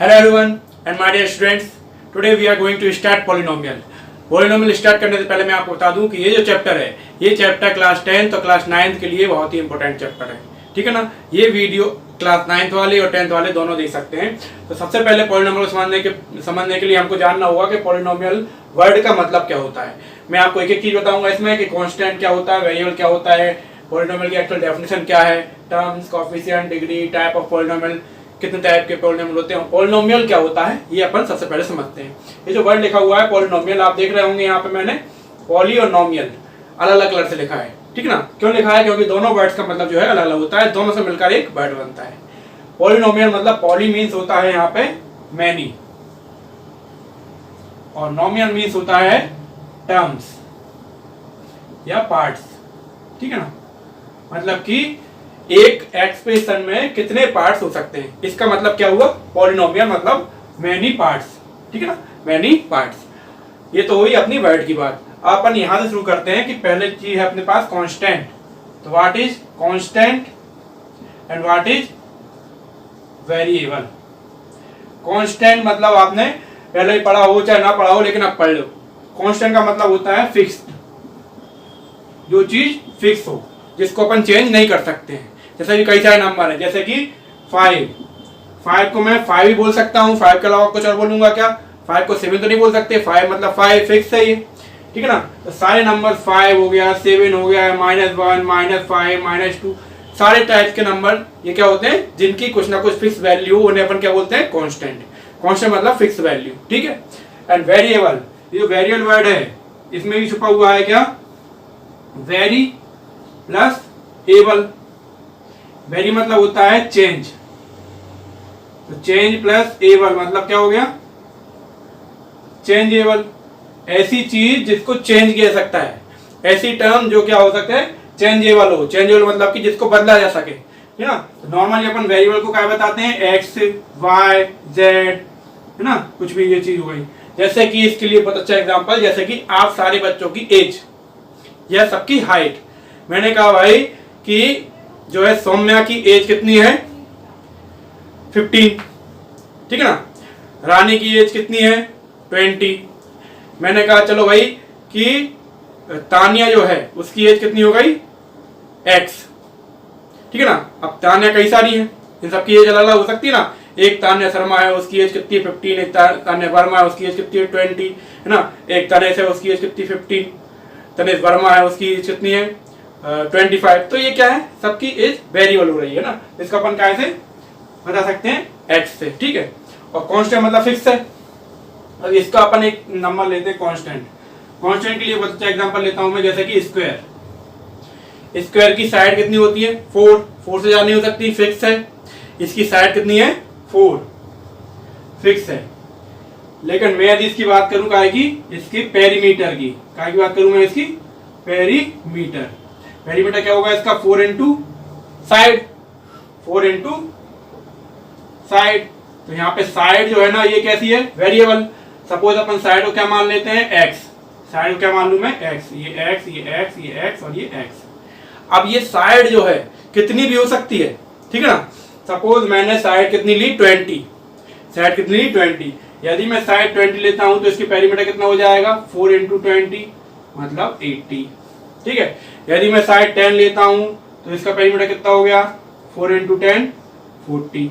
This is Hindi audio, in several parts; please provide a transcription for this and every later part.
Hello everyone and my dear students. Today we are going to start polynomial. Polynomial start करने से पहले मैं आपको बता दूं कि ये जो चैप्टर है ये चैप्टर क्लास 10 तो क्लास 9 के लिए बहुत ही इंपॉर्टेंट चैप्टर है, ठीक है ना। ये वीडियो क्लास 9 वाले और 10 वाले दोनों देख सकते हैं। तो सबसे पहले पॉलिनोमियल को समझने के लिए हमको जानना होगा कि पॉलिनोमियल वर्ड का मतलब क्या होता है। मैं आपको एक एक चीज बताऊंगा इसमें कि कांस्टेंट क्या होता है, वेरिएबल क्या होता है, पॉलिनोमियल की एक्चुअल डेफिनेशन क्या है, terms, coefficient, degree, type of polynomial, कितने टाइप के पॉलिनोमियल होते हैं, पॉलिनोमियल क्या होता है, ये अपन सबसे पहले समझते हैं। ये जो वर्ड लिखा हुआ है पॉलिनोमियल, आप देख रहे होंगे यहाँ पे मैंने पॉली और नोमियल अलग अलग कलर से लिखा है, ठीक ना। क्यों लिखा है? क्योंकि दोनों वर्ड्स का मतलब जो है अलग अलग होता है, दोनों से मिलकर एक वर्ड बनता है। पॉलिनोमियल मतलब पॉली मीन्स होता है यहाँ पे मैनी और नोमियल मीन्स होता है टर्म्स या पार्ट्स, ठीक है ना। मतलब कि एक एक्सप्रेशन में कितने पार्ट्स हो सकते हैं, इसका मतलब क्या हुआ? पॉलिनोमियल मतलब मैनी पार्ट्स, ठीक है ना, मैनी पार्ट्स। ये तो हुई अपनी वर्ड की बात। अपन यहां से शुरू करते हैं कि पहले चीज है अपने पास कांस्टेंट। तो what is constant and what is variable. Constant मतलब आपने पहले ही पढ़ा हो चाहे ना पढ़ा हो, लेकिन अब पढ़ लो। कांस्टेंट का मतलब होता है फिक्स्ड, जो चीज फिक्स हो, जिसको अपन चेंज नहीं कर सकते हैं। जैसे कि कई सारे नंबर है, जैसे कि 5 को मैं 5 ही बोल सकता हूँ, 5 के अलावा कुछ और बोलूंगा क्या? 5 को 7 तो नहीं बोल सकते। 5 मतलब 5 फिक्स है ये, ठीक है ना। तो सारे नंबर 5 हो गया, 7 हो गया, -1, -5, -2, सारे टाइप के नंबर ये क्या होते हैं? जिनकी कुछ ना कुछ फिक्स वैल्यू, उन्हें अपन क्या बोलते हैं? कांस्टेंट। कांस्टेंट मतलब फिक्स वैल्यू, ठीक है। एंड वेरिएबल, ये जो वेरिएबल वर्ड है इसमें भी छुपा हुआ है क्या? Very plus able. वेरी मतलब होता है चेंज, तो चेंज प्लस एबल मतलब क्या हो गया? चेंजेबल। ऐसी चीज जिसको चेंज किया सकता है, ऐसी टर्म जो क्या हो सकता है? चेंजेबल हो। चेंजेबल मतलब कि जिसको बदला जा सके, है ना। तो नॉर्मली अपन वेरिएबल को क्या बताते हैं? एक्स, वाई, जेड, है ना, कुछ भी ये चीज हो गई। जैसे कि इसके लिए बहुत अच्छा एग्जांपल, जैसे कि आप सारे बच्चों की एज या सबकी हाइट। मैंने कहा भाई कि जो है सौम्या की एज कितनी है? 15, ठीक है ना। रानी की एज कितनी है? 20। मैंने कहा चलो भाई कि तानिया जो है उसकी एज कितनी हो गई? X, ठीक है ना। अब तानिया कई सारी हैं, इन सबकी एज अलग अलग हो सकती है ना। एक तान्या शर्मा है, उसकी एज कितनी है? 15। एक तान्या वर्मा है, उसकी एज कितनी है? 20, है ना। एक तनेश है, उसकी एज कितनी? 15। तनेश वर्मा है, उसकी एज कितनी है? 25। तो ये क्या है? सबकी एज वेरिएबल हो रही है ना। इसका अपन कैसे बता सकते हैं? एक्स से, ठीक है। और कांस्टेंट मतलब फिक्स है। अब इसका अपन एक नंबर लेते हैं कांस्टेंट। कांस्टेंट के लिए बहुत अच्छा एग्जांपल लेता हूं मैं, जैसे कि स्क्वायर। स्क्वायर की साइड कितनी होती है? 4 से ज्यादा नहीं हो सकती, फिक्स है। इसकी साइड कितनी है? 4, फिक्स है। लेकिन मैं यदि इसकी बात करूं काय की? इसके पेरीमीटर की। काय की बात करूं मैं? इसकी पेरीमीटर। पेरीमीटर क्या होगा इसका? 4 इंटू साइड, 4 इंटू साइड। तो यहाँ पे साइड जो है ना ये कैसी है? वेरिएबल। सपोज अपन साइड को क्या मान लेते हैं? एक्स। साइड को क्या मान लू मैं? एक्स। ये एक्स, ये एक्स, ये एक्स और ये एक्स। अब ये साइड जो है कितनी भी हो सकती है, ठीक है ना। सपोज मैंने साइड कितनी ली? 20। साइड कितनी ली? 20। यदि मैं साइड 20 लेता हूं तो इसकी पेरीमीटर कितना हो जाएगा? 4 इंटू 20 मतलब 80, ठीक है। यदि मैं साइड 10 लेता हूं तो इसका पेरीमीटर कितना हो गया? 4 इंटू 10 40।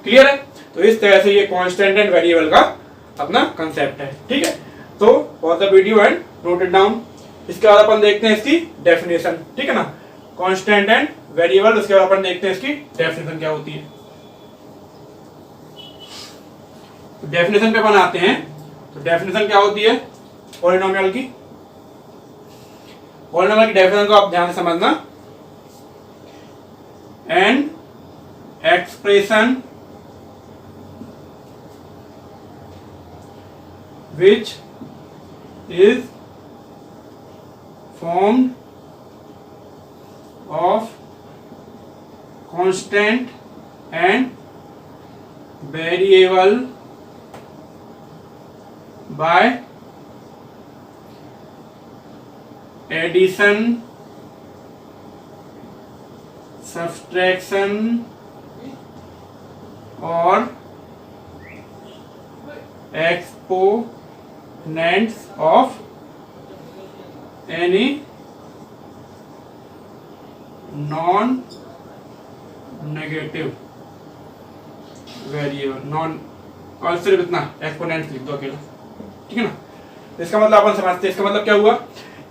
क्लियर है? तो इस तरह से ये कांस्टेंट एंड वेरिएबल का अपना कंसेप्ट है, ठीक है। तो pause the video and note it down. इसके बाद अपन देखते हैं इसकी डेफिनेशन, ठीक है ना। कांस्टेंट एंड वेरिएबल, उसके बाद अपन देखते हैं इसकी डेफिनेशन क्या होती है। तो डेफिनेशन पे अपन आते हैं। तो डेफिनेशन क्या होती है पॉलिनोमियल की? पॉलिनोमियल की डेफिनेशन को आप ध्यान से समझना। An expression which is formed of constant and variable by addition, subtraction और exponents of any non negative variable, non, और सिर्फ इतना एक्सपोनेंट्स लिख दो अकेला, ठीक है ना। इसका मतलब अपन समझते हैं, इसका मतलब क्या हुआ,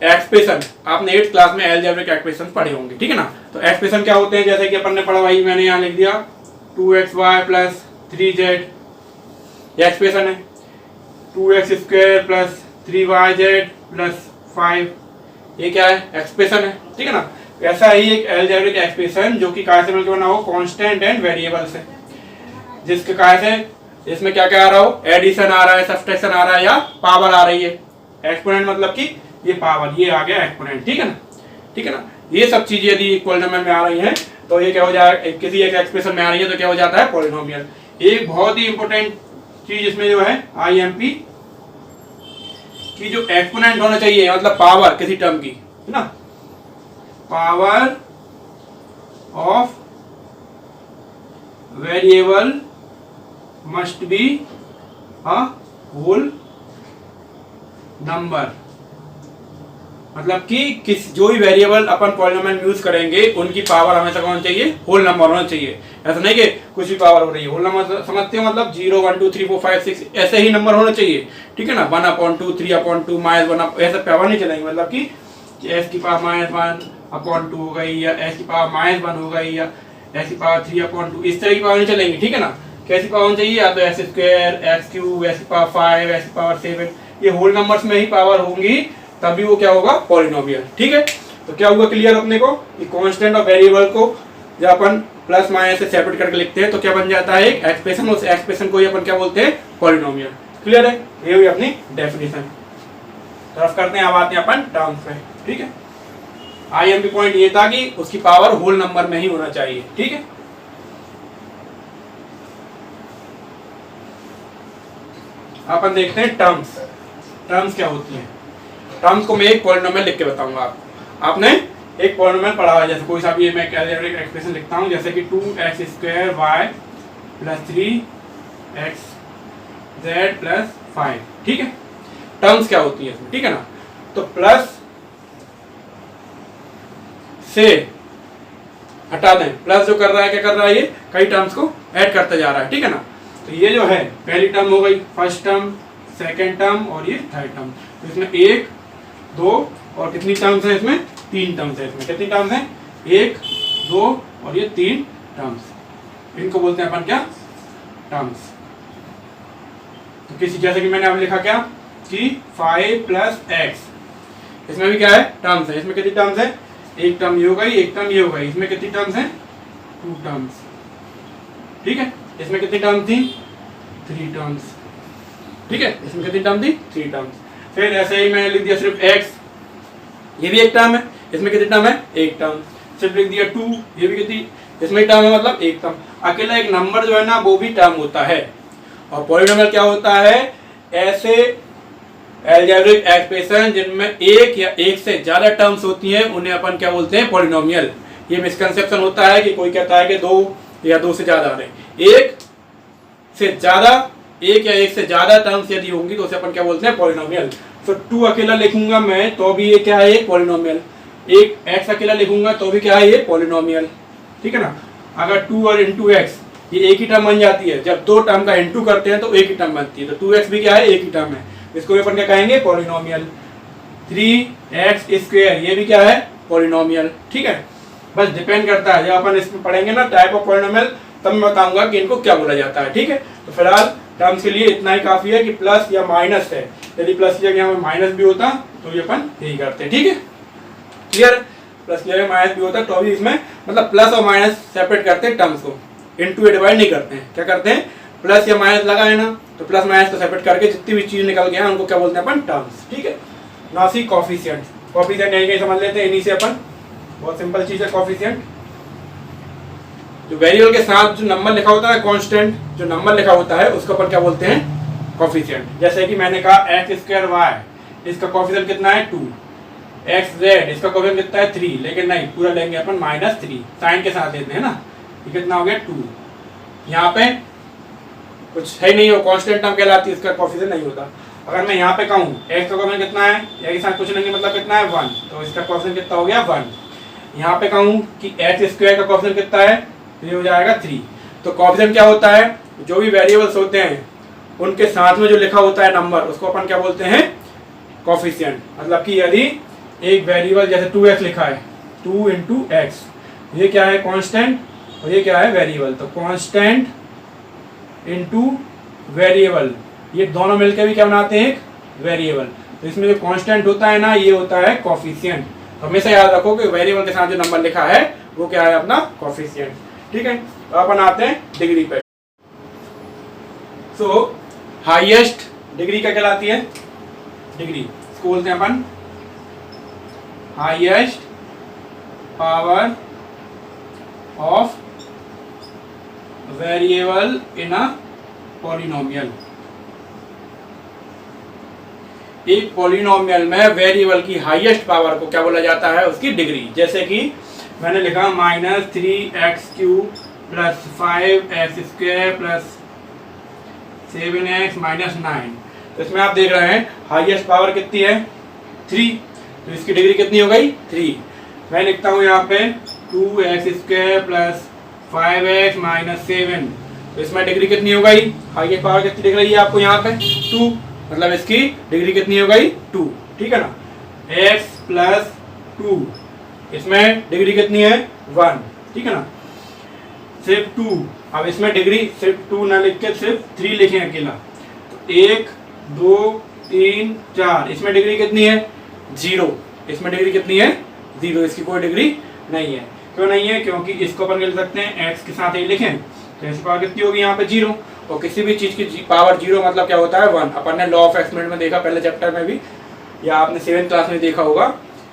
एक्सप्रेशन, आपने 8th क्लास में अलजेब्रिक एक्सप्रेशन पढ़े होंगे, ठीक है ना। तो एक्सप्रेशन क्या होते हैं, जैसे कि अपन ने पढ़ा भाई, मैंने यहाँ लिख दिया 2xy प्लस 3z, ये एक्सप्रेशन है। 2x² प्लस 3yz प्लस 5, ये क्या है, एक्सप्रेशन है, ठीक है ना। ऐसा ही एक अलजेब्रिक एक्सप्रेशन जो कि काय से मिलकर बना हो, कांस्टेंट एंड वेरिएबल से, जिसके काय से इसमें क्या क्या आ रहा हो, एडिशन आ रहा है, सब्सट्रैक्शन आ रहा है, या पावर आ रही है। एक्सपोनेंट मतलब कि ये पावर, ये आ गया एक्सपोनेंट, ठीक है ना, ठीक है ना। ये सब चीजें यदि इक्वल नंबर में आ रही हैं तो ये क्या हो जाएगा, किसी एक एक्सप्रेशन में आ रही है तो क्या हो जाता है, पॉलिनोमियल। एक बहुत ही इंपॉर्टेंट चीज इसमें जो है आईएमपी की, जो एक्सपोनेंट होना चाहिए, मतलब पावर किसी टर्म की, है ना, power of variable must be a whole number, मतलब कि किस जो भी वेरिएबल अपन पॉलिनोमियल यूज करेंगे उनकी पावर हमेशा कौन चाहिए, होल नंबर होना चाहिए। ऐसा नहीं कि कुछ भी पावर हो रही है, होल नंबर समझते हो, मतलब 0 1 2 3 4 5 6 ऐसे ही नंबर होना चाहिए, ठीक है ना। 1/2 3/2 -1 ऐसे पावर नहीं चलेंगे, मतलब कि s की पावर -1/2 हो गई, या s की पावर -1 हो गई, या s की पावर 3/2, इस तरह की पावर नहीं चलेंगी, ठीक है ना। कैसी पावर होनी चाहिए, या तो s² x³ s की पावर 5 s की पावर 7, ये होल नंबर्स में ही पावर होंगी, तभी वो क्या होगा, पॉलिनोमियल, ठीक है। तो क्या हुआ क्लियर अपने को, कि कांस्टेंट और वेरिएबल को जब अपन प्लस माइनस से सेपरेट करके लिखते हैं तो क्या बन जाता है, एक एक्सप्रेशन, उस एक्सप्रेशन को ही अपन क्या बोलते हैं, पॉलिनोमियल। क्लियर है, ये हुई अपनी डेफिनेशन। तरफ करते हैं, अब आते हैं अपन टर्म्स पे, ठीक है। आईएमपी पॉइंट ये था कि उसकी पावर होल नंबर में ही होना चाहिए, ठीक है। अपन देखते हैं टर्म्स। टर्म्स क्या होती हैं, टर्म्स को मैं एक पॉलिनोमियल लिख के बताऊंगा आपको। आपने एक पॉलिनोमियल पढ़ा है, जैसे कोई सा भी मैं अलजेब्रिक एक्सप्रेशन लिखता हूं, जैसे कि 2x² y plus 3xz plus 5, ठीक है। टर्म्स क्या होती है इसमें, ठीक है ना। तो प्लस से हटा दें, प्लस जो कर रहा है क्या कर रहा है, ये कई टर्म्स को ऐड करता जा रहा है, ठीक है ना। तो ये जो है पहली टर्म हो गई, फर्स्ट टर्म, सेकेंड टर्म और ये थर्ड टर्म। तो इसमें 1 2 और कितनी टर्म्स हैं, इसमें 3 टर्म्स है। इसमें कितनी टर्म्स हैं, 1 2 और ये 3 टर्म्स, इनको बोलते हैं अपन क्या, टर्म्स। तो किसी जैसे कि मैंने अब लिखा क्या, कि 5 प्लस x, इसमें भी क्या है, टर्म्स है। इसमें कितनी टर्म्स है, एक टर्म ये हो गई, एक टर्म ये हो गई, इसमें कितनी टर्म्स हैं, 2 टर्म्स, ठीक है। इसमें कितनी टर्म थी, 3 टर्म्स, ठीक है। इसमें कितनी टर्म थी, 3 टर्म्स। फिर ऐसे ही मैंने लिख दिया सिर्फ x, ये भी एक टर्म है, इसमें कितनी टर्म है, एक टर्म। सिर्फ लिख दिया 2, ये भी कितनी, इसमें टर्म है, मतलब एक टर्म। अकेला एक नंबर जो है ना वो भी टर्म होता है। और पॉलिनोमियल क्या होता है, ऐसे अलजेब्रिक एक्सप्रेशन जिनमें एक या एक से ज्यादा टर्म्स होती हैं उन्हें अपन क्या बोलते हैं, पॉलिनोमियल। ये मिसकंसेप्शन होता है कि कोई कहता है कि 2 या 2 से ज्यादा आ रहे, एक से ज्यादा, एक या एक से ज्यादा टर्म्स यदि होंगी तो उसे अपन क्या बोलते हैं, पॉलिनोमियल। तो 2 अकेला लिखूंगा मैं तो भी ये क्या है, एक पॉलिनोमियल। एक x अकेला लिखूंगा तो भी क्या है, ये पॉलिनोमियल, ठीक है ना। अगर 2 और इंटू एक्स ये एक ही टर्म बन जाती है, जब 2 टर्म का इंटू करते हैं तो एक ही टर्म बनती है, तो 2x भी क्या है, एक ही टर्म है, इसको अपन क्या कहेंगे, पॉलिनोमियल। 3x² ये भी क्या है, पॉलिनोमियल, ठीक है। बस डिपेंड करता है, जब अपन इसमें पढ़ेंगे ना टाइप ऑफ पॉलिनोमियल तब मैं बताऊंगा कि इनको क्या बोला जाता है, ठीक है। तो फिलहाल टर्म्स के लिए इतना ही काफी है कि प्लस या माइनस है, यदि प्लस की जगह माइनस भी होता तो ये अपन यही करते हैं, ठीक है। क्लियर, प्लस की जगह माइनस भी होता तो भी इसमें मतलब प्लस और माइनस सेपरेट करते हैं, टर्म्स को इनटू डिवाइड नहीं करते हैं। क्या करते हैं, प्लस या माइनस लगा है ना तो प्लस माइनस को सेपरेट करके जितनी भी चीज निकल गया उनको क्या बोलते हैं अपन, टर्म्स, ठीक है। ना सी कॉफिशिएंट, कॉफिशिएंट यही कहीं समझ लेते हैं, इन्हीं से अपन, बहुत सिंपल चीज है कॉफिशिएंट। जो वेरिएबल के साथ जो नंबर लिखा होता है, कांस्टेंट जो नंबर लिखा होता है उसको अपन क्या बोलते हैं, कॉफिशिएंट। जैसे कि मैंने कहा x² y, इसका कॉफिशिएंट कितना है, 2, xz इसका कॉफिशिएंट कितना है, 3, लेकिन नहीं पूरा लेंगे अपन -3, साइन के साथ लेते हैं ना, ये कितना हो गया, 2। यहाँ पे कुछ है ही नहीं, वो कांस्टेंट टर्म कहलाती है, इसका कोफिशिएंट नहीं होता। अगर मैं यहाँ पे कहूँ x का कोफिशिएंट कितना है, या के साथ कुछ नहीं मतलब कितना है 1, तो इसका कोफिशिएंट कितना हो गया 1। यहाँ पे कहूँ कि x स्क्वायर का कोफिशिएंट कितना है, तो ये हो जाएगा 3। तो कोफिशिएंट क्या होता है, जो भी वेरिएबल्स होते हैं उनके साथ में जो लिखा होता है नंबर, उसको अपन क्या बोलते हैं, कोफिशिएंट। मतलब कि यदि एक वेरिएबल जैसे 2x लिखा है, 2 into x, ये क्या है कांस्टेंट और ये क्या है वेरिएबल, तो कांस्टेंट इनटू वेरिएबल, ये दोनों मिलकर भी क्या बनाते हैं, एक वेरिएबल। तो इसमें जो कांस्टेंट होता है ना, ये होता है कोफिशिएंट। तो हमेशा याद रखो कि वेरिएबल के साथ जो नंबर लिखा है वो क्या है, अपना कोफिशिएंट। ठीक है, तो अपन आते हैं डिग्री पे। सो हाईएस्ट डिग्री क्या कहलाती है, डिग्री इसको बोलते हैं अपन highest power of variable in a polynomial. एक पॉलिनोमियल में वेरिएबल की हाईएस्ट पावर को क्या बोला जाता है, उसकी डिग्री। जैसे कि मैंने लिखा -3x³ + 5x² + 7x - 9। तो इसमें आप देख रहे हैं हाईएस्ट पावर कितनी है, 3, तो इसकी डिग्री कितनी हो गई, 3। मैं लिखता हूँ यहाँ पे 2x² + 5x - 7, तो इसमें डिग्री कितनी हो गई, हाईएस्ट पावर कितनी दिख रही है आपको यहाँ पे, 2, मतलब इसकी डिग्री कितनी हो गई, 2। ठीक है ना, x + 2, इसमें डिग्री कितनी है, 1। ठीक है ना, सिर्फ 2। अब इसमें डिग्री सिर्फ 2 ना लिख के सिर्फ 3 लिखें अकेला, तो 1 2 3 4, इसमें डिग्री कितनी है, 0। इसमें डिग्री कितनी है, 0, इसकी कोई डिग्री नहीं है। क्यों नहीं है, क्योंकि इसको अपन लिख सकते हैं x के साथ ये लिखें तो इसकी पावर कितनी होगी यहाँ पे, 0। और किसी भी चीज़ की पावर 0 मतलब क्या होता है, 1। अपन ने लॉ ऑफ एक्सपेरिमेंट में देखा पहले चैप्टर में भी, या आपने 7th क्लास में देखा होगा,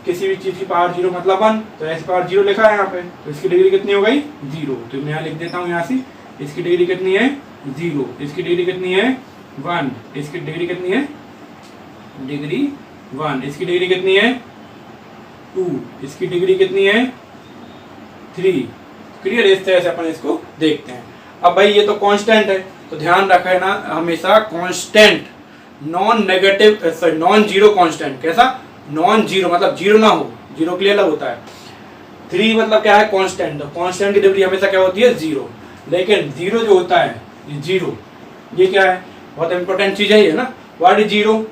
किसी भी चीज़ की पावर 0 मतलब 1, तो x पावर 0 लिखा है यहाँ पे, तो इसकी डिग्री कितनी हो गई, 0। तो मैं यहाँ लिख देता हूँ यहाँ से, इसकी डिग्री कितनी है, 0। इसकी डिग्री कितनी है, 1। इसकी डिग्री कितनी है, डिग्री 1। इसकी डिग्री कितनी है, 2। इसकी डिग्री कितनी है, 3। क्लियर, इस तरह से अपन इसको देखते हैं। अब भाई ये तो कांस्टेंट है, तो ध्यान रखे ना हमेशा कांस्टेंट नॉन जीरो कांस्टेंट। कैसा, नॉन जीरो मतलब जीरो ना हो, जीरो के लिए अलग होता है। 3 मतलब क्या है, कांस्टेंट। तो कांस्टेंट की डिग्री हमेशा क्या होती है, 0। लेकिन 0 जो होता है, ये 0, ये क्या है, बहुत इंपॉर्टेंट चीज है ये ना। व्हाट इज 0,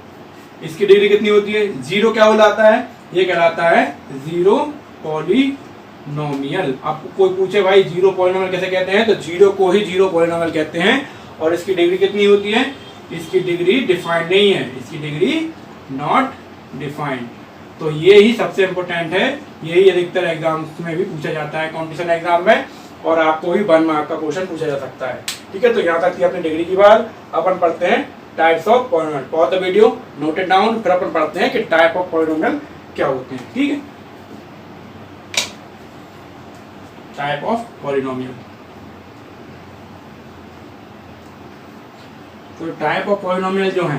इसकी डिग्री कितनी होती है, 0 क्या कहलाता है, ये कहलाता है 0 पॉलिनोमियल। आपको कोई पूछे भाई 0 पॉलिनोमियल कैसे कहते हैं, तो 0 को ही 0 पॉलिनोमियल कहते हैं। और इसकी डिग्री कितनी होती है, इसकी डिग्री डिफाइंड नहीं है, इसकी डिग्री नॉट डिफाइंड। तो ये ही सबसे इम्पोर्टेंट है, यही अधिकतर एग्जाम्स में भी पूछा जाता है, कॉम्पिटिशन एग्जाम में, और आपको भी 1 मार्क का क्वेश्चन पूछा जा सकता है। ठीक है, तो यहाँ तक थी अपनी डिग्री की बात। अपन पढ़ते हैं types of polynomial. Pause the video, note it down, फिर अपन पढ़ते हैं कि टाइप ऑफ पॉलिनोमियल क्या होते हैं। ठीक है, टाइप ऑफ पॉलिनोमियल। तो टाइप ऑफ पॉलिनोमियल जो है,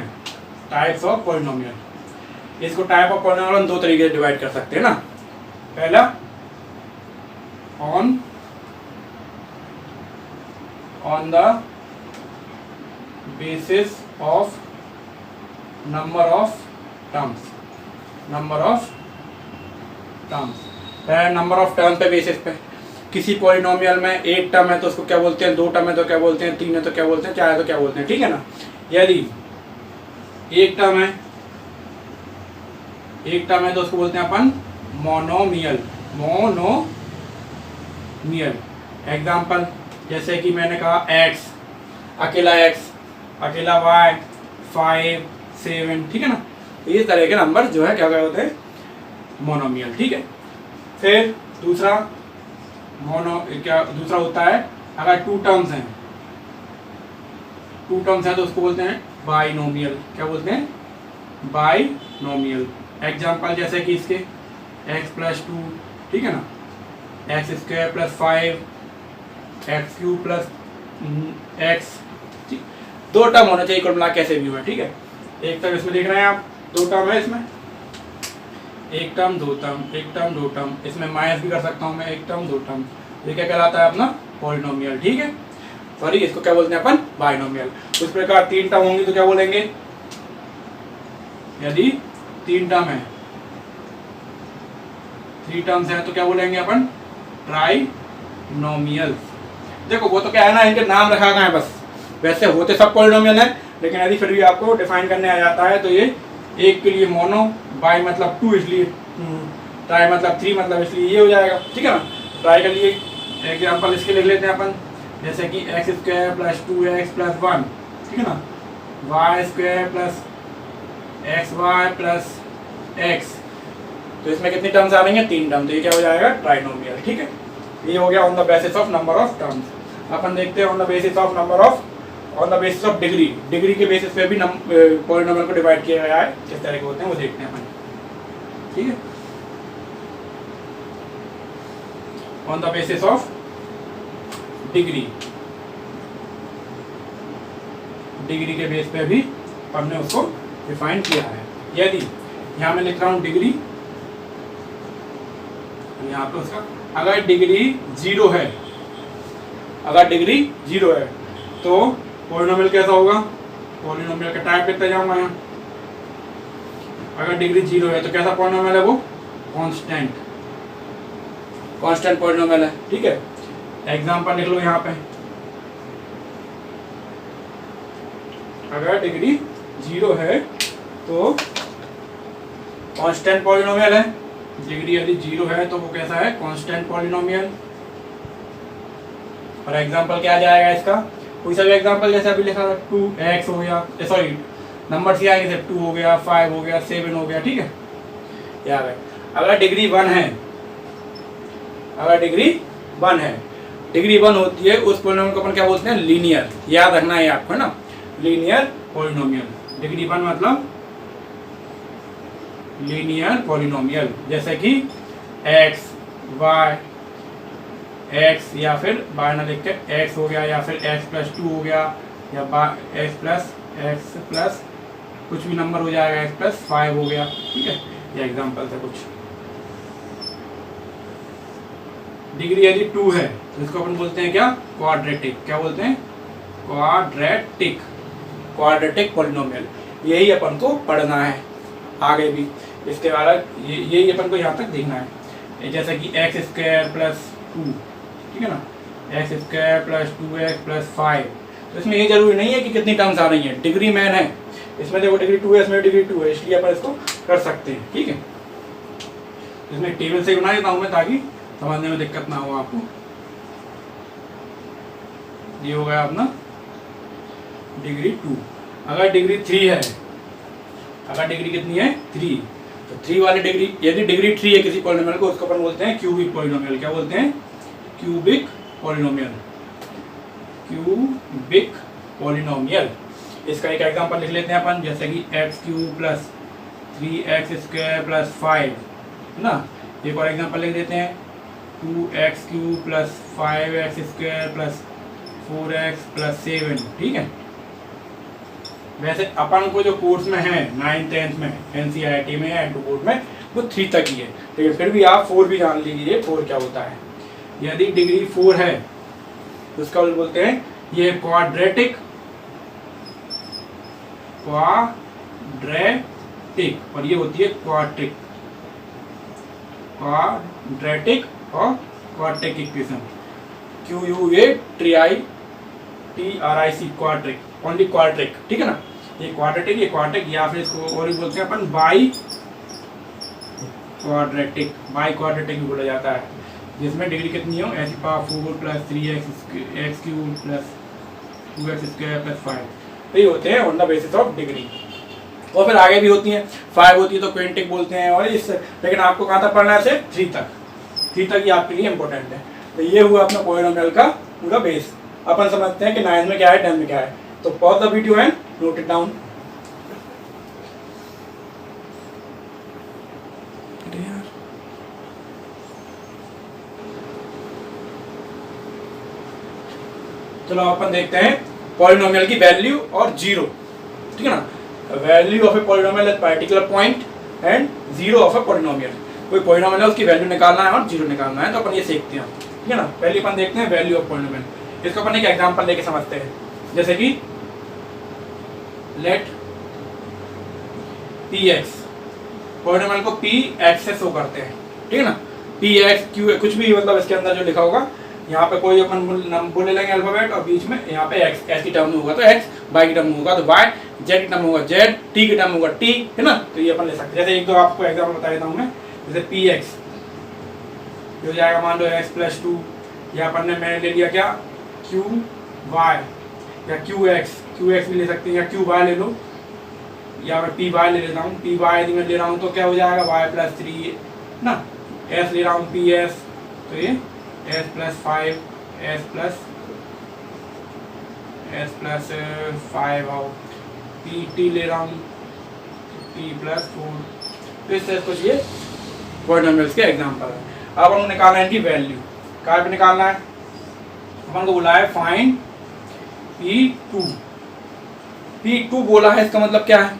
टाइप्स ऑफ पॉलिनोमियल, इसको टाइप ऑफ पॉलिनोमियल हम 2 तरीके से डिवाइड कर सकते हैं ना। पहला on the basis of number of terms, number of terms पे बेसिस पे। किसी पॉलिनोमियल में एक टर्म है तो उसको क्या बोलते हैं, 2 टर्म है तो क्या बोलते हैं, 3 है तो क्या बोलते हैं, 4 है तो क्या बोलते हैं। ठीक है ना, यदि एक टर्म है तो उसको बोलते हैं अपन मोनोमियल। एग्जाम्पल जैसे कि मैंने कहा x, अकेला y, 5 7, ठीक है ना। तो ये तरह के नंबर जो है क्या होते हैं, मोनोमियल। ठीक है, फिर दूसरा होता है, अगर 2 टर्म्स हैं तो उसको बोलते हैं बाइनोमियल। क्या बोलते हैं, बाइनोमियल। एग्जाम्पल जैसे कि इसके x + 2, ठीक है ना, x² + 5 x³ + x। 2 टर्म होना चाहिए कुल मिला कैसे भी हुआ। ठीक है, एक टर्म इसमें देख रहे हैं आप, 2 टर्म है इसमें, एक टर्म 2 टर्म, एक टर्म 2 टर्म, इसमें माइनस भी कर सकता हूँ मैं, एक टर्म 2 टर्म। ये क्या कहलाता है अपना पॉलिनोमियल। ठीक है, सॉरी इसको क्या बोलते हैं अपन, बाइनोमियल। उस प्रकार 3 टर्म होंगी तो क्या बोलेंगे, यदि 3 टर्म है, 3 टर्म्स है तो क्या बोलेंगे अपन, ट्राइनोमियल। देखो वो तो क्या है ना, इनके नाम रखा गया है बस, वैसे होते सब पॉलिनोमियल है, लेकिन यदि फिर भी आपको डिफाइन करने आ जाता है तो ये एक के लिए मोनो, बाई मतलब 2 इसलिए, ट्राई मतलब 3 मतलब इसलिए ये हो जाएगा, ठीक है ना। ट्राई के लिए एग्जाम्पल इसके लिख लेते हैं अपन, जैसे कि x square plus 2x plus 1, ठीक है ना, y square plus x y plus x, तो इसमें कितनी टर्म्स आ रही हैं, 3 टर्म, तो ये क्या हो जाएगा, ट्राइनोमियल, ठीक है। ये हो गया on the basis of number of terms. अपन देखते हैं on the basis of number of, on the basis of degree, degree के बेसिस पे भी पॉलिनोमियल को डिवाइड किया गया है, किस तरह के होते हैं वो देखते हैं अपन, ठीक है। On the basis of degree, degree के बेस पे भी हमने उसको डिफाइन किया है। यदि यहाँ मैं लिख रहा हूँ डिग्री, यहाँ पे उसका अगर डिग्री 0 है, अगर डिग्री 0 है तो पॉलिनोमियल कैसा होगा, पॉलिनोमियल का टाइप लिखते जाऊंगा यहाँ। अगर डिग्री 0 है तो कैसा पॉलिनोमियल है वो, कांस्टेंट, कांस्टेंट पॉलिनोमियल है, ठीक है। एग्जांपल लिख लो यहाँ पे, अगर डिग्री 0 है तो कांस्टेंट पॉलिनोमियल है, डिग्री यदि 0 है तो वो कैसा है, कांस्टेंट पॉलिनोमियल। और एग्जांपल क्या आ जाएगा इसका, कोई सा भी एग्जांपल, जैसे अभी लिखा था 2x हो गया, सॉरी नंबर से आएंगे, 2 हो गया, 5 हो गया, 7 हो गया, ठीक है, याद है। अगर डिग्री 1 है, अगर डिग्री 1 है, डिग्री 1 होती है उस पॉलिनोमियल को अपन क्या बोलते हैं, लीनियर, याद रखना है आपको, है ना, लीनियर पॉलिनोमियल। डिग्री 1 मतलब लीनियर पॉलिनोमियल, जैसे कि x y x, या फिर बाय ना लिख के x हो गया, या फिर x प्लस 2 हो गया, या x प्लस कुछ भी नंबर हो जाएगा, x प्लस 5 हो गया, ठीक है। ये एग्जांपल था कुछ। डिग्री यदि 2 है तो इसको अपन बोलते हैं क्या, क्वाड्रेटिक, क्या बोलते हैं, क्वाड्रेटिक, क्वाड्रेटिक पॉलिनोमियल। यही अपन को पढ़ना है आगे भी, इसके बाद यही अपन को यहाँ तक देखना है। जैसे कि एक्स स्क्वायर प्लस 2, ठीक है ना, x square plus 2x plus 5, तो इसमें ये जरूरी नहीं है कि कितनी टर्म्स आ रही हैं, डिग्री मैन है, इसमें देखो डिग्री 2 है, इसमें डिग्री 2 है, इसलिए अपन इसको कर सकते हैं, ठीक है। इसमें टेबल से बना देता हूँ मैं ताकि समझने में दिक्कत ना हो आपको। ये हो गया अपना डिग्री 2। अगर डिग्री 3 है, अगर डिग्री कितनी है, 3, तो 3 वाली डिग्री, यदि डिग्री 3 है किसी पॉलिनोमियल को, उसको अपन बोलते हैं क्यूबिक पॉलिनोमियल, क्या बोलते हैं, क्यूबिक पॉलिनोमियल, क्यूबिक पॉलिनोमियल। इसका एक एग्जांपल लिख लेते हैं अपन, जैसे कि x³ plus 3x square plus 5, है ना। एक और एग्जांपल लिख देते हैं, 2x³ plus 5x square plus 4x plus 7, ठीक है। वैसे अपन को जो कोर्स में है 9th 10th में NCERT में या इंटू बोर्ड में वो 3 तक ही है, लेकिन फिर भी आप 4 भी जान लीजिए, 4 क्या होता है। यदि डिग्री 4 है तो उसका बोलते हैं ये क्वाड्रेटिक, क्वाड्रेटिक, और ये होती है क्वाड्रिक, क्वाड्रेटिक और quadric equation, QUATRIC, quadric, only quadric, ठीक है ना। ये क्वाड्रेटिक, ये क्वाड्रिक, या फिर इसको और भी बोलते हैं अपन बाई क्वाड्रेटिक, बाई क्वाड्रेटिक भी बोला जाता है, जिसमें डिग्री कितनी हो, ऐसी power 4 plus 3x³ plus 2x square plus 5, तो ये होते हैं on the basis of degree. और फिर आगे भी होती हैं, 5 होती है तो क्विंटिक बोलते हैं, और इस, लेकिन आपको कहाँ तक पढ़ना है, सिर्फ 3 तक, 3 तक ही आपके लिए इंपॉर्टेंट है। तो ये हुआ अपना पॉलिनोमियल का पूरा बेस। अपन समझते हैं कि 9th में क्या है, 10th में क्या है, तो pause the video and note it down. चलो अपन देखते हैं पॉलिनोमियल की वैल्यू और जीरो, ठीक है ना। Value of a polynomial at particular point and zero of a polynomial. कोई पॉलिनोमियल है उसकी वैल्यू निकालना है और जीरो निकालना है, तो अपन ये सीखते हैं, ठीक है ना। पहले अपन देखते हैं वैल्यू ऑफ पॉलिनोमियल। इसको अपन एक एग्जांपल लेके समझते हैं, जैसे कि लेट पी एक्स, पॉलिनोमियल को पी एक्स से शो करते हैं, ठीक है ना। पी एक्स क्यू कुछ भी मतलब इसके अंदर जो लिखा होगा, यहाँ पे कोई अपन बोले लेंगे अल्फाबेट और बीच में यहाँ पे एक्स, एक्स की टर्म में होगा तो एक्स, वाई की टर्म में होगा तो वाई, जेड की टर्म में होगा जेड, टी की टर्म में होगा टी, है ना। तो ये अपन ले सकते हैं। जैसे एक दो आपको एग्जाम्पल बता देता हूँ मैं, जैसे पी एक्स हो जाएगा मान लो एक्स प्लस 2, या अपन ने मैंने ले लिया क्या क्यू वाई या क्यू एक्स भी ले सकते हैं, या क्यू वाई ले लो, या मैं पी वाई ले लेता हूँ। पी वाई यदि मैं ले रहा हूँ तो क्या हो जाएगा वाई प्लस 3 ना, एस ले रहा हूँ पी एस तो ये एस प्लस 5 एस प्लस 5 आओ, पी टी ले रहा हूँ पी प्लस 4। तो इस तरह कुछ ये पॉलिनोमियल्स के एग्जाम्पल है। अब हमको निकालना है इनकी वैल्यू, कहाँ पे निकालना है, अपन को बोला है फाइंड P2। P2 बोला है, इसका मतलब क्या है,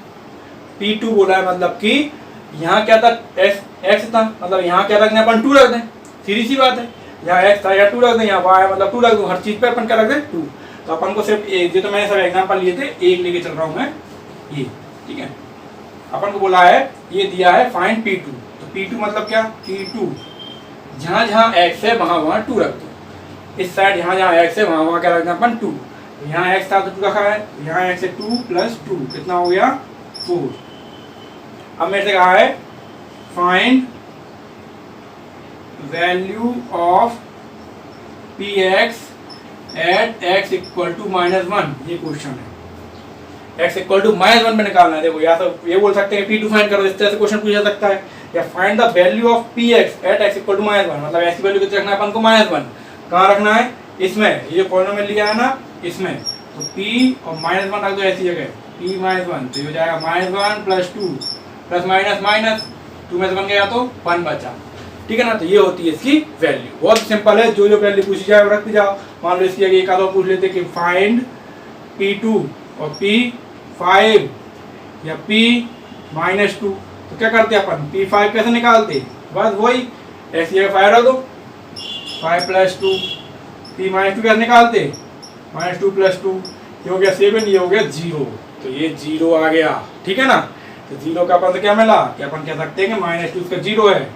P2 बोला है मतलब कि यहाँ क्या था x था, मतलब यहाँ क्या रखना है अपन 2 रख दें, सीधी सी बात है। यहाँ x था या 2 रख दें, यहाँ y मतलब 2 रख दूँ, हर चीज पे अपन क्या रख दें 2। तो अपन को सिर्फ एक, जो तो मैंने सब एग्जांपल लिए थे, एक लेके चल रहा हूँ मैं ये, ठीक है। अपन को बोला है ये दिया है फाइंड P2, तो P2 मतलब क्या, P2 जहाँ जहाँ x है वहाँ वहाँ 2 रख दो, इस साइड यहाँ जहाँ x है वहाँ वहाँ क्या रखना अपन 2। यहाँ x था तो 2 रखा है, यहाँ x है 2 प्लस 2 कितना हो गया 4। अब मेरे से कहा है find value of p x at x equal to -1, ये क्वेश्चन है। x इक्वल टू -1 में निकालना है। देखो या तो ये बोल सकते हैं P2 फाइंड करो, इस तरह से क्वेश्चन पूछा सकता है, या find the value of p x at x equal to -1, मतलब x की वैल्यू कितनी रखना है अपन को -1। कहाँ रखना है, इसमें, ये पॉलिनोमियल लिया है ना इसमें, तो p और -1 रख दो ऐसी जगह, p -1 तो ये हो जाएगा -1 प्लस 2 प्लस माइनस 2 में से बन गया तो 1 बचा, ठीक है ना। तो ये होती है इसकी वैल्यू, बहुत सिंपल है, जो जो वैल्यू पूछी जाए वो रखते जाओ। मान लो इसकी एक आधा पूछ लेते कि फाइंड P2 और P5 या P-2, तो क्या करते अपन P5 कैसे निकालते, बस वही ऐसी जगह 5 रख दो, 5 प्लस 2, P-2 कैसे निकालते -2 प्लस 2, ये हो गया 7, ये हो गया 0, तो ये 0 आ गया, ठीक है ना। तो 0 का अपन से क्या मिला कि अपन कह सकते हैं कि -2 इसका 0 है,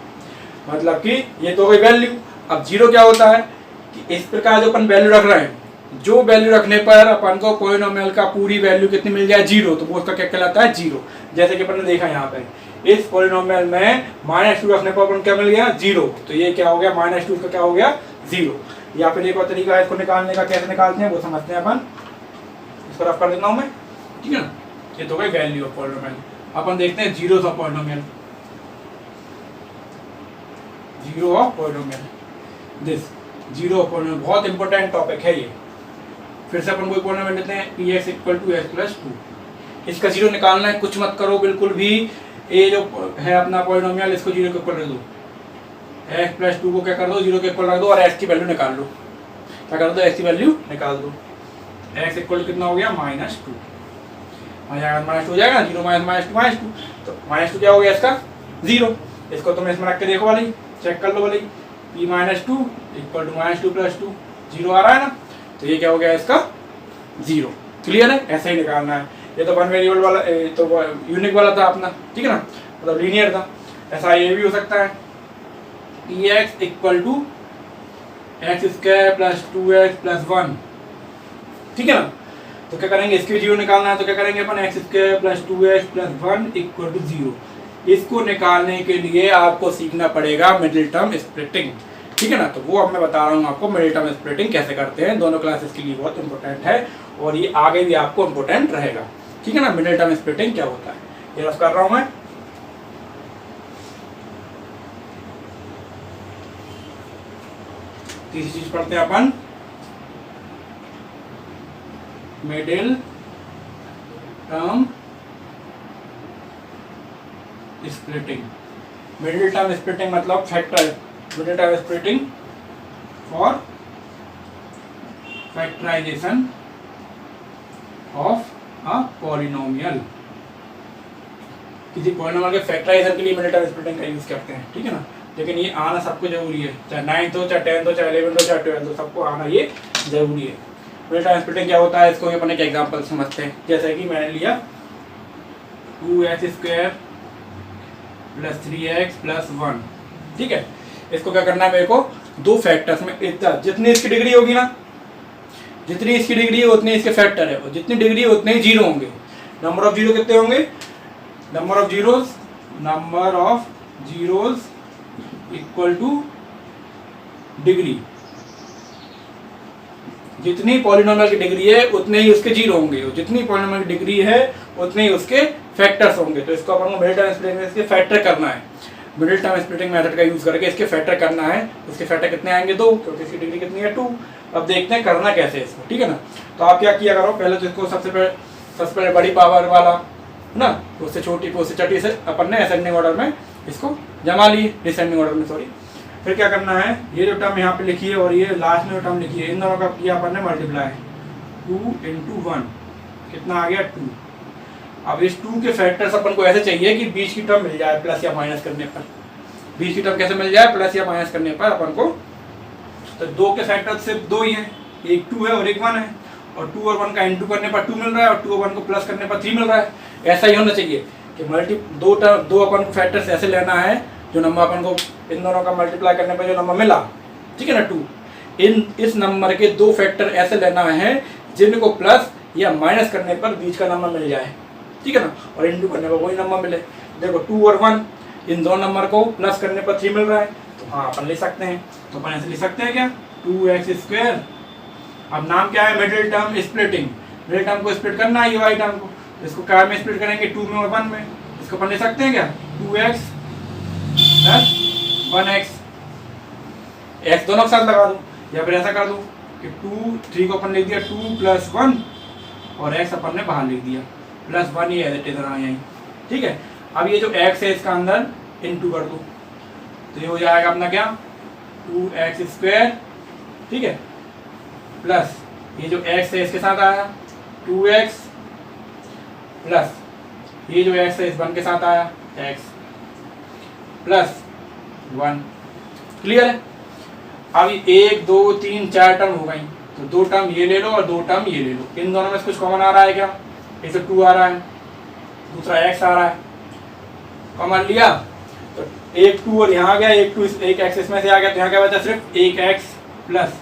मतलब कि ये तो गई वैल्यू। अब 0 क्या होता है कि इस प्रकार जो अपन वैल्यू रख रहे हैं, जो वैल्यू रखने पर अपन को पॉलिनोमियल का पूरी वैल्यू कितनी मिल जाए 0, तो वो उसका क्या कहलाता है 0। जैसे कि अपन ने देखा यहाँ पे इस पॉलिनोमियल में -2 रखने पर अपन क्या मिल गया 0, तो ये क्या हो गया -2 का क्या हो गया 0। या फिर एक और तरीका है इसको निकालने का, कैसे निकालते हैं वो समझते हैं अपन, इसको रफ कर देता हूँ मैं, ठीक है ना। ये तो गई वैल्यू ऑफ पॉलिनोमियल। अपन देखते हैं zeros of polynomial, zero of polynomial, this zero of polynomial बहुत इंपॉर्टेंट टॉपिक है ये। फिर से अपन कोई पॉलिनोमियल लेते हैं px equal to x plus 2, इसका जीरो निकालना है, कुछ मत करो बिल्कुल भी, ये जो है अपना पॉलिनोमियल इसको जीरो के ऊपर रख दो, x प्लस 2 को क्या कर दो 0 के ऊपर रख दो और x की वैल्यू निकाल लो, क्या कर दो x की वैल्यू निकाल दो, x इक्वल टू कितना हो गया -2, -2 हो जाएगा 0 -2, तो -2 क्या हो गया इसका 0। इसको तुम इसमें रख के देखो वाली, चेक कर लो वाली, p-2 इक्वल टू -2 प्लस 2, 0 आ रहा है ना, तो ये क्या हो गया इसका 0। क्लियर है, ऐसे ही निकालना है। ये तो वन वेरिएबल वाला तो यूनिक वाला था अपना, ठीक है ना, मतलब लीनियर था। ऐसा ये भी हो सकता है px equal to x² plus 2x plus 1, ठीक है ना। तो क्या करेंगे, इसके 0 निकालना है तो क्या करेंगे अपन x² plus 2x plus 1 equal to 0। इसको निकालने के लिए आपको सीखना पड़ेगा मिडिल टर्म स्प्लिटिंग, ठीक है ना। तो वो अब मैं बता रहा हूँ आपको मिडिल टर्म स्प्लिटिंग कैसे करते हैं, दोनों क्लासेस के लिए बहुत इंपॉर्टेंट है और ये आगे भी आपको इंपॉर्टेंट रहेगा, ठीक है ना। मिडिल टर्म स्प्लिटिंग क्या होता है ये रफ कर रहा हूँ मैं। तीसरी चीज पढ़ते हैं अपन, middle term splitting. Middle term splitting मतलब factor, middle term splitting for factorization of a polynomial. किसी पॉलिनोमियल के फैक्टराइजेशन के लिए मिडिल टर्म स्प्लिटिंग का यूज करते हैं, ठीक है ना। लेकिन ये आना सबको जरूरी है, चाहे 9th हो चाहे 10th हो चाहे 11th हो चाहे 12th हो, सबको आना ये जरूरी है। मिडिल टर्म स्प्लिटिंग क्या होता है, इसको अपन एक एग्जांपल समझते हैं। जैसे कि मैंने लिया 2x² + 3x + 1, ठीक है। इसको क्या करना है मेरे को, दो फैक्टर्स में इतना, जितनी इसकी डिग्री होगी ना, जितनी इसकी डिग्री है उतने इसके फैक्टर है, और जितनी डिग्री है उतने ही जीरो होंगे। नंबर ऑफ जीरो कितने होंगे, number of zeros equal two degree. जितनी पॉलिनोमियल की डिग्री है उतने ही उसके जीरो होंगे, और जितनी पॉलिनोमियल की डिग्री है उतने ही उसके फैक्टर्स होंगे। तो इसको अपन को मिडिल टर्म स्प्लिटिंग में इसके फैक्टर करना है। मिडिल टर्म स्प्लिटिंग मेथड का यूज करके इसके फैक्टर करना है। उसके फैक्टर कितने आएंगे, 2, क्योंकि इसकी डिग्री कितनी है, 2। अब देखते हैं करना कैसे है इसको, ठीक है ना। तो आप क्या किया करो, पहले तो इसको सबसे पहले बड़ी पावर वाला ना, उससे छोटी को उससे छठी से अपन ने असेंडिंग ऑर्डर में इसको जमा लिए, डिसेंडिंग ऑर्डर में सॉरी। फिर क्या करना है, ये जो टर्म यहाँ पे लिखी है और ये लास्ट में जो टर्म लिखी है, इन दोनों का किया अपन ने मल्टीप्लाई, 2 × 1 कितना आ गया, 2। अब इस 2 के फैक्टर्स अपन को ऐसे चाहिए कि बीच की टर्म मिल जाए प्लस या माइनस करने पर। बीच की टर्म कैसे मिल जाए, प्लस या माइनस करने पर अपन को। तो 2 के फैक्टर सिर्फ 2 ही हैं, एक 2 है और एक 1 है, और 2 और 1 का इनटू करने पर 2 मिल रहा है, और 2 और 1 को प्लस करने पर 3 मिल रहा है। ऐसा ही होना चाहिए कि दो अपन को फैक्टर्स ऐसे लेना है जो नंबर अपन को इन दोनों का मल्टीप्लाई करने पर जो नंबर मिला, ठीक है ना, 2, इस नंबर के दो फैक्टर ऐसे लेना है जिनको प्लस या माइनस करने पर बीच का नंबर मिल जाए, ठीक है ना, और इनटू करने पर वही नंबर मिले। देखो 2 और 1 इन दो नंबर को प्लस करने पर 3 मिल रहा है, तो हाँ अपन ले सकते हैं। तो अपन ऐसे लिख सकते हैं क्या, 2x²। अब नाम क्या है, middle term splitting. Middle term को स्प्लिट करना है, ये वाई टर्म को। इसको क्या में स्प्लिट करेंगे, 2 में और 1 में। इसको अपन ले सकते हैं क्या, 2x + 1x। x दोनों के साथ लगा दो, या फिर ऐसा कर दो कि 3 को अपन लिख दिया 2 + 1, और x अपन ने बाहर लिख दिया +1, ये एज इट इज रहा यहीं, ठीक है। अब ये जो x है इसका अंदर इनटू कर दो, तो ये हो जाएगा अपना क्या, 2x², ठीक है, प्लस ये जो x है इसके साथ आया 2x, प्लस ये जो x है इस 1 के साथ आया x + 1। क्लियर है। अब 1 2 3 4 टर्म हो गई, तो 2 टर्म ये ले लो और 2 टर्म ये ले लो। इन दोनों में से कुछ कॉमन आ रहा है क्या, इसे 2 आ रहा है, दूसरा x आ रहा है, कॉमन लिया तो एक 2 और यहाँ आ गया, एक 2 एक x इसमें से आ गया, तो यहाँ क्या बचा, सिर्फ एक x प्लस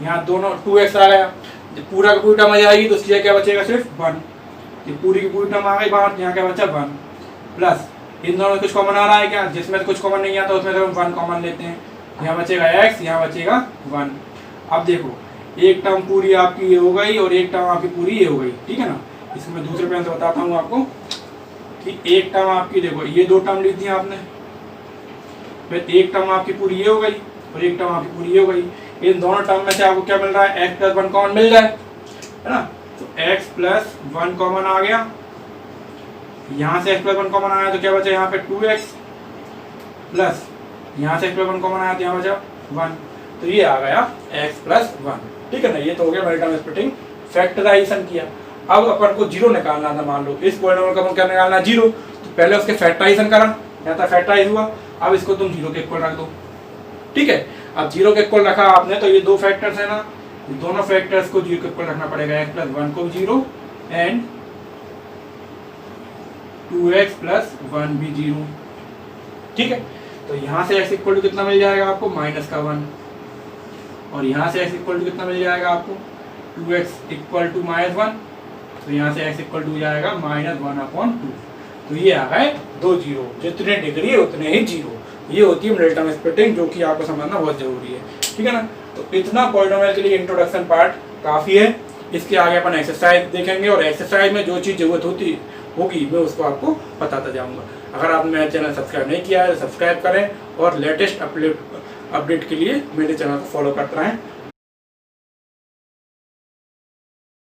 यहाँ दोनों 2x आ गया। जब पूरा की पूरी टर्म आ जाएगी तो उसकी क्या बचेगा, सिर्फ 1। ये पूरी की पूरी टर्म आ गई बाहर, यहाँ क्या बचा, 1 प्लस इन दोनों में कुछ कॉमन आ रहा है क्या, जिसमें कुछ कॉमन नहीं आता उसमें से हम 1 कॉमन लेते हैं। यहाँ बचेगा x, यहाँ बचेगा 1। अब देखो एक टर्म पूरी आपकी ये हो गई और एक टर्म आपकी पूरी ये हो गई, ठीक है ना। इसको मैं दूसरे पेन से बताता हूँ आपको कि एक टर्म आपकी, देखो ये 2 टर्म ली थी आपने, फिर एक टर्म आपकी पूरी ये हो गई और एक टर्म आपकी पूरी ये हो गई। इन दोनों टर्म में से आपको क्या मिल रहा है, x + 1 कॉमन मिल जाए, है ना। तो x + 1 कॉमन आ गया, यहाँ से x + 1 कॉमन आया तो क्या बचा, यहाँ पे 2x, प्लस यहाँ से x + 1 कॉमन आया तो यहाँ बचा 1। तो ये आ गया x + 1, ठीक है ना। ये तो हो गया मिडिल टर्म स्प्लिटिंग, फैक्टराइजेशन किया। अब अपन को जीरो निकालना था, मान लो इस पॉलिनोमियल का अपन क्या निकालना, जीरो। तो पहले उसके फैक्टराइजेशन करा, यहाँ तक फैक्टराइज हुआ, अब इसको तुम जीरो के इक्वल रख दो, ठीक है। अब जीरो के इक्वल रखा आपने, तो ये 2 फैक्टर्स है ना, दोनों फैक्टर्स को जीरो के इक्वल रखना पड़ेगा, x + 1 को 0 एंड 2x + 1 भी 0, ठीक है। तो यहाँ से x इक्वल टू कितना मिल जाएगा आपको, -1, और यहाँ से x इक्वल टू कितना मिल जाएगा आपको, 2x इक्वल टू -1, तो यहाँ से x इक्वल टू जाएगा -1/2। तो ये आ गए 2 जीरो, जितने डिग्री उतने ही जीरो। ये होती है मिडिल टर्म स्प्लिटिंग, जो कि आपको समझना बहुत जरूरी है, ठीक है ना। तो इतना पॉलिनोमियल के लिए इंट्रोडक्शन पार्ट काफ़ी है। इसके आगे अपन एक्सरसाइज देखेंगे, और एक्सरसाइज में जो चीज़ जरूरत होगी मैं उसको आपको बताता जाऊँगा। अगर आपने मेरा चैनल सब्सक्राइब नहीं किया है तो सब्सक्राइब करें, और लेटेस्ट अपडेट के लिए मेरे चैनल को फॉलो करते रहें।